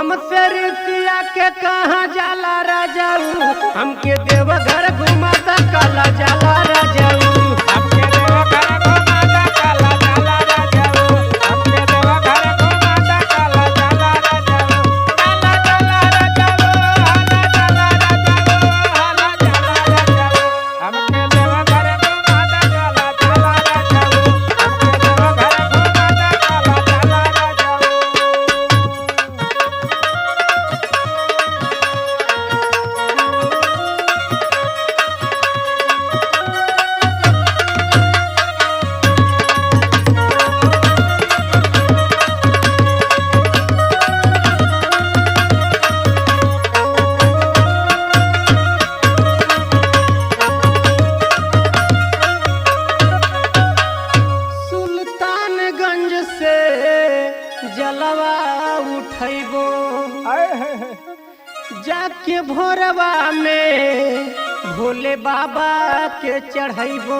हमसे रिसिया के कहाँ जाला राजाऊ, हमके देवघर घुमा दा काला जाला राजाऊ। हमके देवघर घुमा दा काला जाला राजाऊ, हमके देवघर घुमा दा काला जाला राजाऊ। काला जाला राजाऊ, हाला जाला राजाऊ, हाला जाला राजाऊ। हमके देवघर घुमा दा काला जाला राजाऊ, हमके देवघर घुमा दा काला जाला राजाऊ। सुल्तानगंज से जलवा उठैबो, जाके भोरवा में भोले बाबा के चढ़ैबो,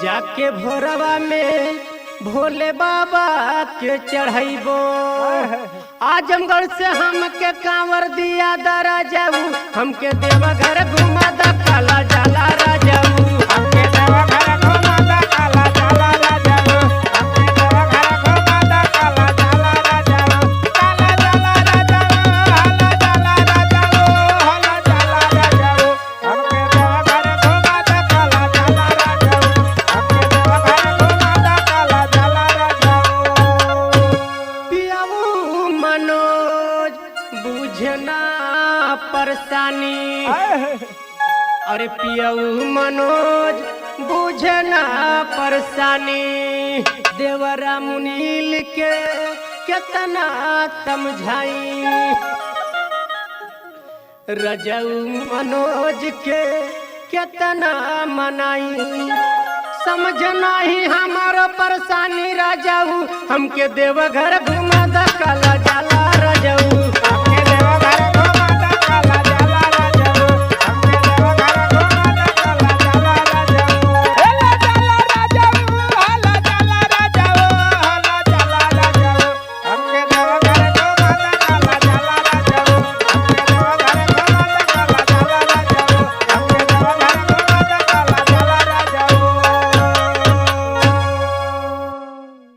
जाके भोरवा में भोले बाबा के चढ़ैबो। आजमगढ़ से हमके कांवर दिया दा राजाऊ, हमके देवघर घुमा दा काला जाला राजाऊ। हमके देवघर घुमा दा काला जाला राजाऊ, हमके देवघर घुमा दा काला जाला राजाऊ। काला जाला राजाऊ, हाला जाला राजाऊ, हाला जाला राजाऊ। हमके देवघर घुमा दा काला जाला राजाऊ, हमके देवघर घुमा दा काला जाला राजाऊ। पियाऊ मनोज बुझना परेशानी, अरे पियाऊ मनोज बुझना परेशानी। देवरा मुनील के कितना समझाई, रजऊ मनोज के कितना मनाई। समझना ही हमारा परेशानी राजाऊ, हमके देवघर घुमा दा काला जाला राजाऊ।